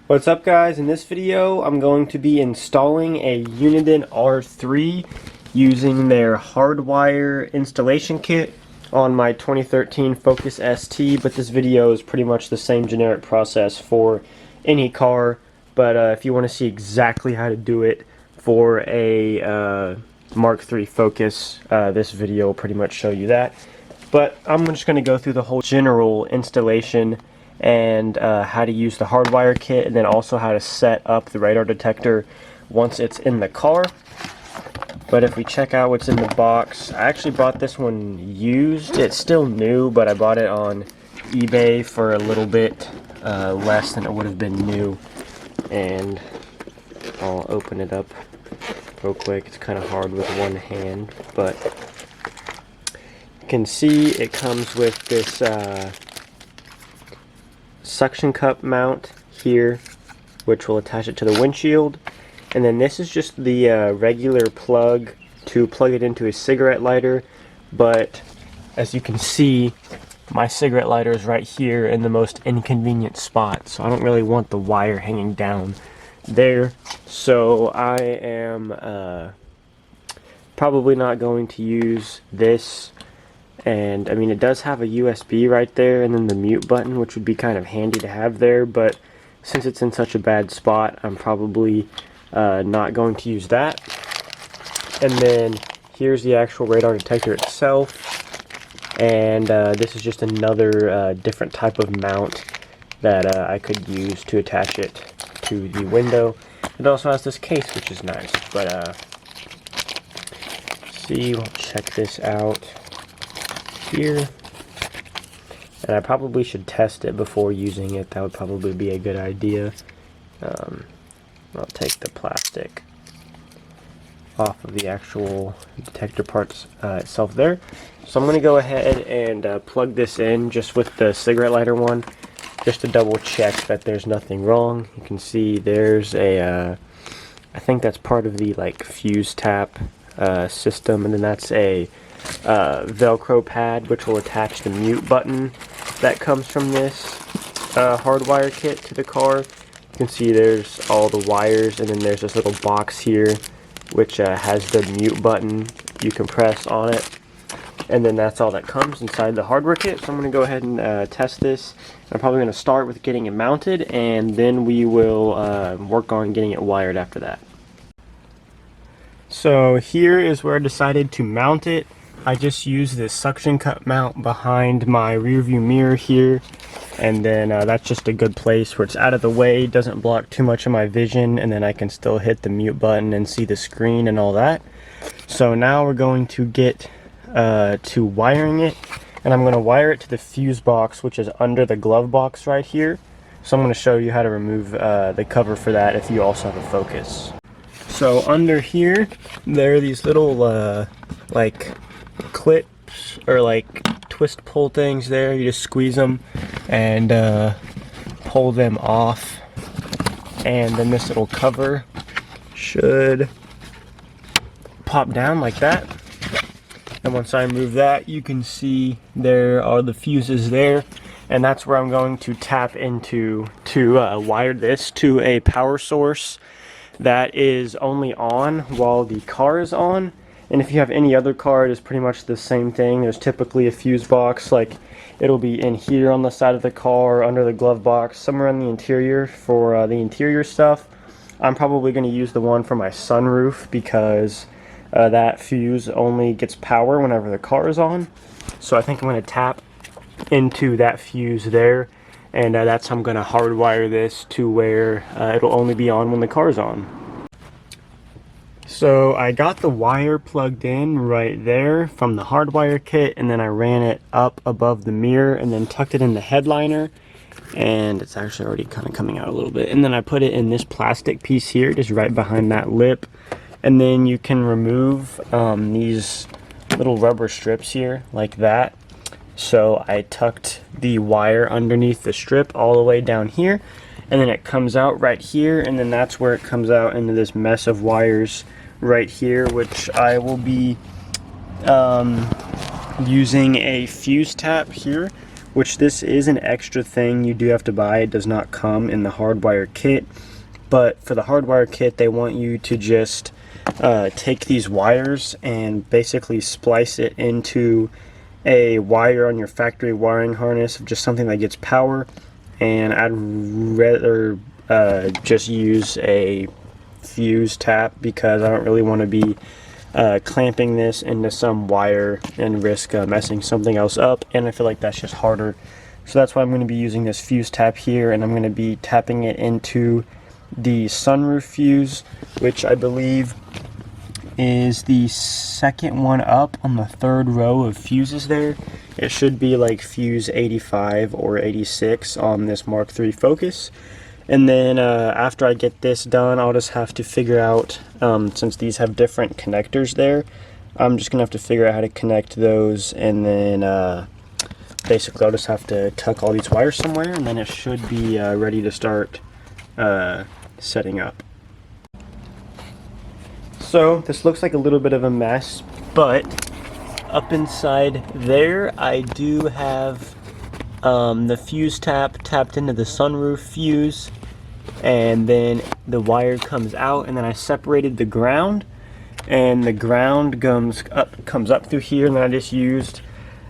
What's up, guys? In this video I'm going to be installing a Uniden R3 using their Hardwire installation kit on my 2013 Focus ST, but this video is pretty much the same generic process for any car, but if you want to see exactly how to do it for a Mark III Focus, this video will pretty much show you that. But I'm just going to go through the whole general installation and how to use the Hardwire kit, and then also how to set up the radar detector once it's in the car. But if we check out what's in the box, I actually bought this one used. It's still new, but I bought it on eBay for a little bit less than it would have been new. And I'll open it up real quick. It's kind of hard with one hand, but you can see it comes with this suction cup mount here, which will attach it to the windshield, and then this is just the regular plug to plug it into a cigarette lighter. But as you can see, my cigarette lighter is right here in the most inconvenient spot, so I don't really want the wire hanging down there, so I am probably not going to use this. And I mean, it does have a USB right there and then the mute button, which would be kind of handy to have there, but since it's in such a bad spot, I'm probably not going to use that. And then here's the actual radar detector itself, and this is just another different type of mount that I could use to attach it to the window. It also has this case, which is nice, but see, we'll check this out here, and I probably should test it before using it. That would probably be a good idea. I'll take the plastic off of the actual detector parts itself there. So I'm going to go ahead and plug this in just with the cigarette lighter one, just to double check that there's nothing wrong. You can see there's a I think that's part of the like fuse tap system, and then that's a Velcro pad which will attach the mute button that comes from this Hardwire kit to the car. You can see there's all the wires, and then there's this little box here which has the mute button you can press on it, and then that's all that comes inside the Hardwire kit. So I'm going to go ahead and test this. I'm probably going to start with getting it mounted, and then we will work on getting it wired after that. So here is where I decided to mount it. I just used this suction cup mount behind my rear view mirror here, and then that's just a good place where it's out of the way, doesn't block too much of my vision, and then I can still hit the mute button and see the screen and all that. So now we're going to get to wiring it, and I'm going to wire it to the fuse box, which is under the glove box right here. So I'm going to show you how to remove the cover for that if you also have a Focus. So under here there are these little like clips or like twist pull things there. You just squeeze them and pull them off, and then this little cover should pop down like that. And once I remove that, you can see there are the fuses there, and that's where I'm going to tap into to wire this to a power source that is only on while the car is on. And if you have any other car, it is pretty much the same thing. There's typically a fuse box, like it'll be in here on the side of the car, under the glove box, somewhere on the interior for the interior stuff. I'm probably going to use the one for my sunroof because that fuse only gets power whenever the car is on. So I think I'm going to tap into that fuse there, and that's how I'm going to hardwire this to where it'll only be on when the car's on. So I got the wire plugged in right there from the Hardwire kit, and then I ran it up above the mirror and then tucked it in the headliner, and it's actually already kind of coming out a little bit. And then I put it in this plastic piece here, just right behind that lip. And then you can remove these little rubber strips here like that. So I tucked the wire underneath the strip all the way down here, and then it comes out right here, and then that's where it comes out into this mess of wires right here, which I will be using a fuse tap here, which this is an extra thing you do have to buy. It does not come in the Hardwire kit, but for the Hardwire kit they want you to just take these wires and basically splice it into a wire on your factory wiring harness of just something that gets power, and I'd rather just use a fuse tap because I don't really want to be clamping this into some wire and risk messing something else up, and I feel like that's just harder. So that's why I'm going to be using this fuse tap here, and I'm going to be tapping it into the sunroof fuse, which I believe is the second one up on the third row of fuses there. It should be like fuse 85 or 86 on this Mark III Focus. And then after I get this done, I'll just have to figure out, since these have different connectors there, I'm just gonna have to figure out how to connect those, and then basically I'll just have to tuck all these wires somewhere, and then it should be ready to start setting up. So this looks like a little bit of a mess, but up inside there I do have the fuse tapped into the sunroof fuse, and then the wire comes out, and then I separated the ground, and the ground comes up through here, and then I just used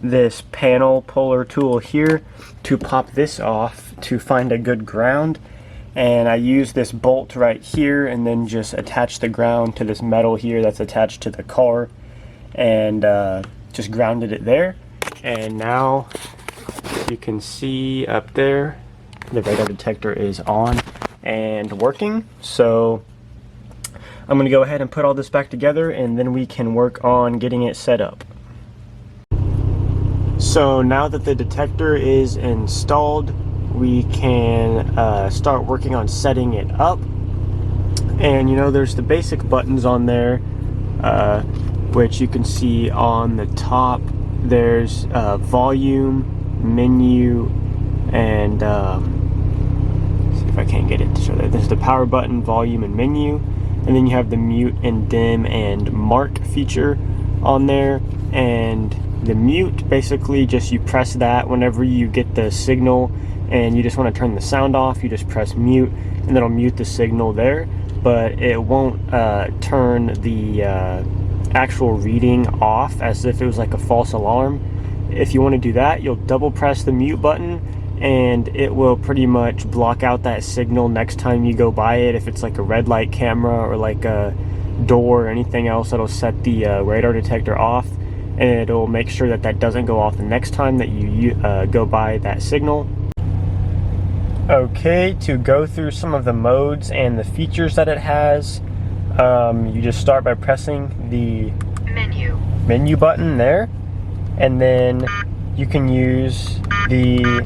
this panel puller tool here to pop this off to find a good ground. And I use this bolt right here and then just attach the ground to this metal here that's attached to the car, and just grounded it there. And now you can see up there the radar detector is on and working. So I'm going to go ahead and put all this back together, and then we can work on getting it set up. So now that the detector is installed, we can start working on setting it up. And you know, there's the basic buttons on there, which you can see on the top. There's volume, menu, and see if I can't get it to show that. There's the power button, volume, and menu, and then you have the mute and dim and mark feature on there. And the mute, basically just you press that whenever you get the signal and you just want to turn the sound off, you just press mute, and it'll mute the signal there, but it won't turn the actual reading off as if it was like a false alarm. If you want to do that, you'll double press the mute button, and it will pretty much block out that signal next time you go by it. If it's like a red light camera or like a door or anything else, that'll set the radar detector off, and it'll make sure that that doesn't go off the next time that you go by that signal. Okay, to go through some of the modes and the features that it has, you just start by pressing the menu button there, and then you can use the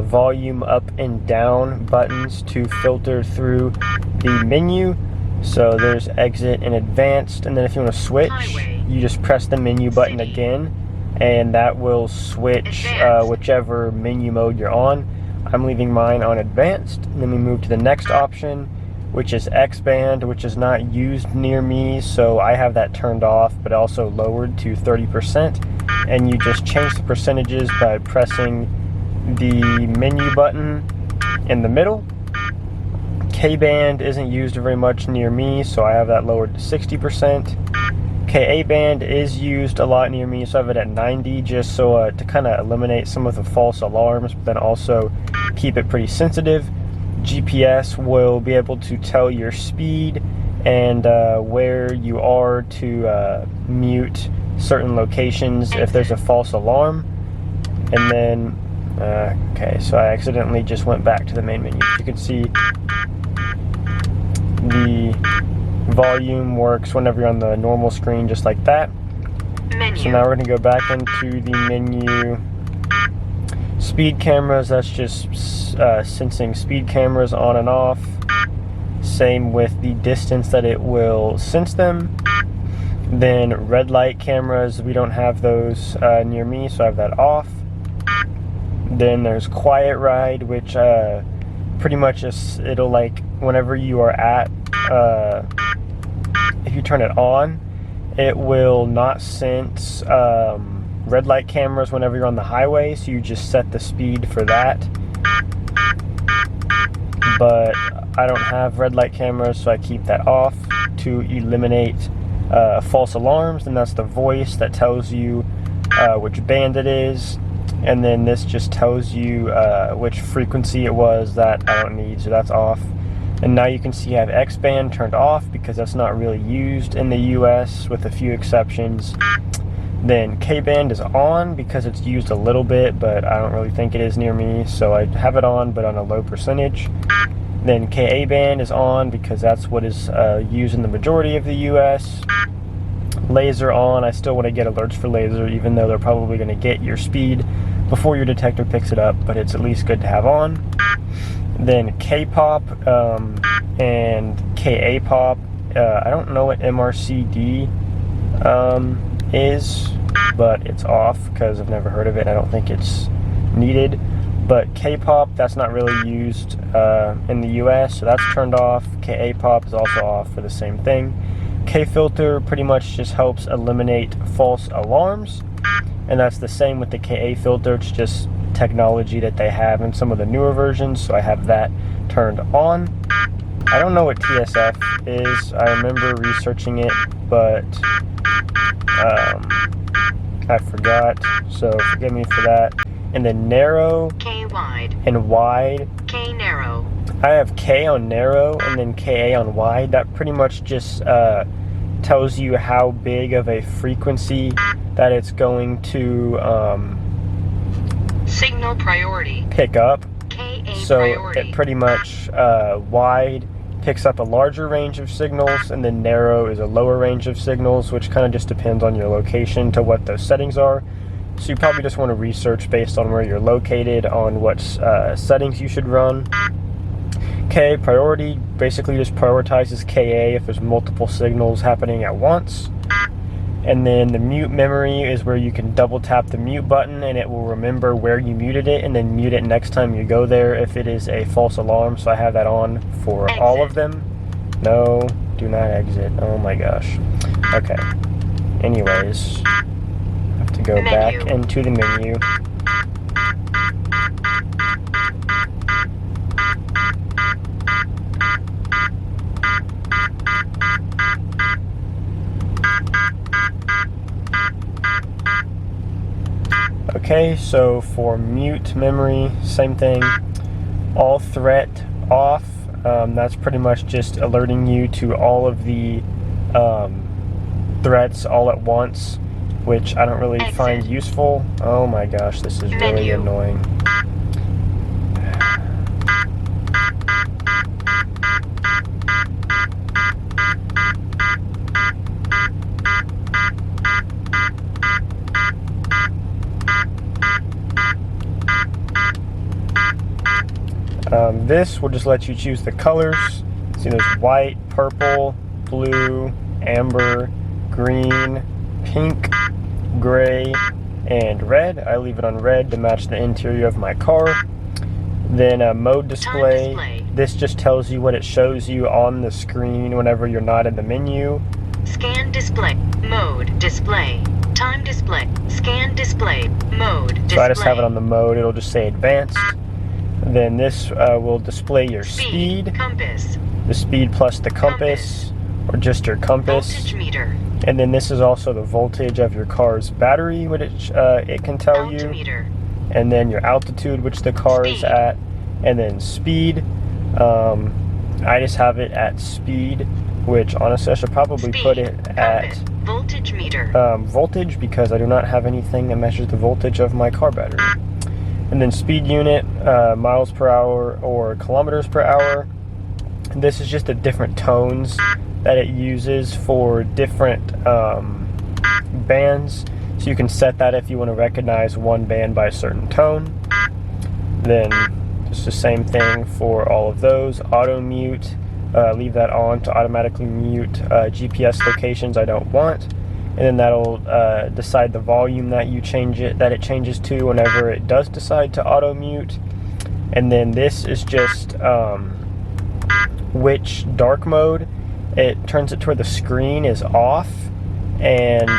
volume up and down buttons to filter through the menu. So there's exit and advanced, and then if you want to switch, you just press the menu button again, and that will switch whichever menu mode you're on. I'm leaving mine on advanced, and then we move to the next option, which is X band, which is not used near me, so I have that turned off, but also lowered to 30%. And you just change the percentages by pressing the menu button in the middle. K band isn't used very much near me, so I have that lowered to 60%. KA band is used a lot near me, so I have it at 90, just so to kind of eliminate some of the false alarms, but then also keep it pretty sensitive. GPS will be able to tell your speed and where you are to mute certain locations if there's a false alarm. And then okay, so I accidentally just went back to the main menu. You can see the volume works whenever you're on the normal screen, just like that. So now we're going to go back into the menu. Speed cameras, that's just sensing speed cameras on and off. Same with the distance that it will sense them. Then red light cameras, we don't have those near me, so I have that off. Then there's quiet ride, which pretty much it'll, like, whenever you are at if you turn it on, it will not sense red light cameras whenever you're on the highway, so you just set the speed for that. But I don't have red light cameras, so I keep that off to eliminate false alarms. And that's the voice that tells you which band it is, and then this just tells you which frequency it was that I don't need, so that's off. And now you can see I have X band turned off because that's not really used in the US with a few exceptions. Then K band is on because it's used a little bit, but I don't really think it is near me, so I have it on but on a low percentage. Then KA band is on because that's what is used in the majority of the US. Laser on. I still want to get alerts for laser, even though they're probably going to get your speed before your detector picks it up, but it's at least good to have on. Then K-pop and KA-pop. I don't know what MRCD is, but it's off because I've never heard of it. I don't think it's needed. But K-pop, that's not really used in the US, so that's turned off. KA-pop is also off for the same thing. K-filter pretty much just helps eliminate false alarms, and that's the same with the KA filter. It's just technology that they have in some of the newer versions, so I have that turned on. I don't know what TSF is. I remember researching it, but I forgot, so forgive me for that. And then narrow, K wide, and wide. K narrow. I have K on narrow and then KA on wide. That pretty much just tells you how big of a frequency that it's going to Signal priority. pick up. KA So priority. it pretty much wide picks up a larger range of signals, and then narrow is a lower range of signals, which kind of just depends on your location to what those settings are. So you probably just want to research based on where you're located on what settings you should run. K priority basically just prioritizes KA if there's multiple signals happening at once. And then the mute memory is where you can double tap the mute button and it will remember where you muted it and then mute it next time you go there if it is a false alarm. So I have that on for all of them. No, do not exit. Oh my gosh. Okay. Anyways, I have to go back into the menu. Okay, so for mute memory, same thing. All threat off. That's pretty much just alerting you to all of the threats all at once, which I don't really find useful. Oh my gosh, this is really annoying. This will just let you choose the colors. See, there's white, purple, blue, amber, green, pink, gray, and red. I leave it on red to match the interior of my car. Then mode display. This just tells you what it shows you on the screen whenever you're not in the menu. Scan display, mode display, time display, scan display, mode display. So I just have it on the mode. It'll just say advanced. Then this will display your speed, compass, the speed plus the compass, or just your compass. Voltage meter. And then this is also the voltage of your car's battery, which it can tell Altimeter. you. And then your altitude, which the car is at. And then speed. I just have it at speed, which honestly I should probably put it at voltage meter. Voltage, because I do not have anything that measures the voltage of my car battery. And then speed unit, miles per hour or kilometers per hour. And this is just the different tones that it uses for different bands. So you can set that if you want to recognize one band by a certain tone. Then just the same thing for all of those. Auto mute, leave that on to automatically mute GPS locations I don't want. And then that'll decide the volume that it changes to whenever it does decide to auto mute. And then this is just which dark mode. It turns it to where the screen is off, and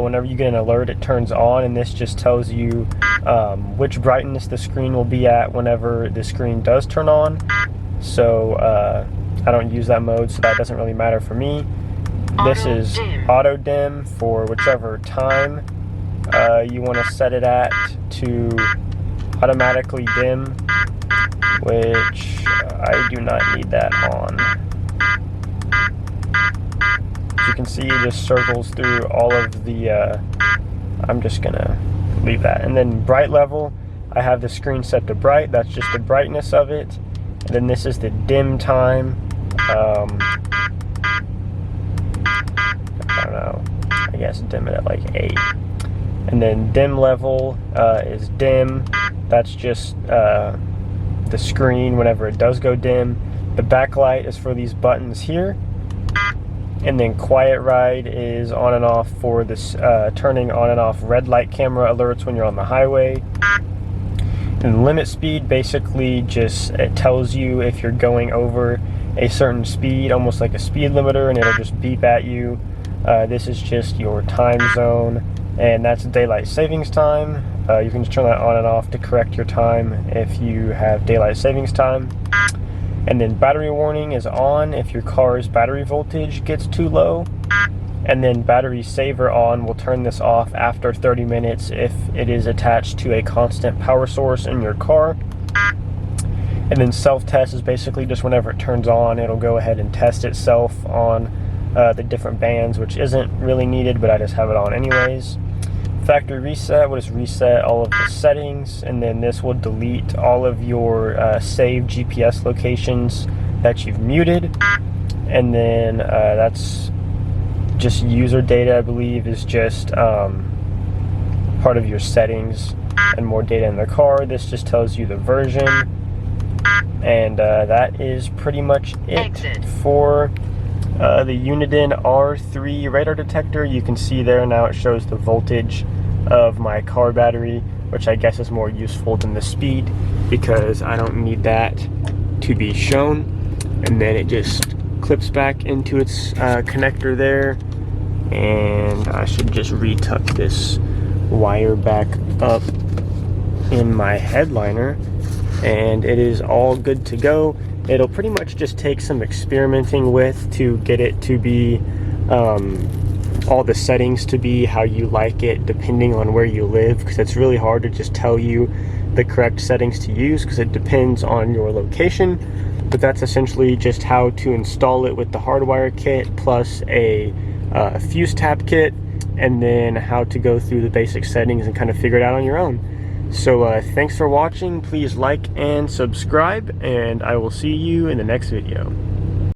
whenever you get an alert, it turns on, and this just tells you which brightness the screen will be at whenever the screen does turn on. So I don't use that mode, so that doesn't really matter for me. This is auto dim for whichever time you want to set it at to automatically dim, which I do not need that on. As you can see, it just circles through all of the, I'm just gonna leave that. And then bright level, I have the screen set to bright, that's just the brightness of it. And then this is the dim time. I don't know, I guess dim it at like 8. And then dim level is dim, that's just the screen whenever it does go dim. The backlight is for these buttons here. And then quiet ride is on and off for this turning on and off red light camera alerts when you're on the highway. And limit speed basically just, it tells you if you're going over a certain speed, almost like a speed limiter, and it'll just beep at you. This is just your time zone, and that's daylight savings time. You can just turn that on and off to correct your time if you have daylight savings time. And then battery warning is on if your car's battery voltage gets too low. And then battery saver on will turn this off after 30 minutes if it is attached to a constant power source in your car. And then self-test is basically just whenever it turns on, it'll go ahead and test itself on the different bands, which isn't really needed, but I just have it on anyways. Factory reset will just reset all of the settings, and then this will delete all of your saved GPS locations that you've muted. And then that's just user data, I believe, is just part of your settings, and more data in the car. This just tells you the version, and that is pretty much it for the Uniden R3 radar detector. You can see there now it shows the voltage of my car battery, which I guess is more useful than the speed because I don't need that to be shown. And then it just clips back into its connector there, and I should just retuck this wire back up in my headliner, and it is all good to go. It'll pretty much just take some experimenting with to get it to be all the settings to be how you like it depending on where you live, because it's really hard to just tell you the correct settings to use because it depends on your location. But that's essentially just how to install it with the Hardwire kit plus a fuse tap kit, and then how to go through the basic settings and kind of figure it out on your own. So thanks for watching. Please like and subscribe, and I will see you in the next video.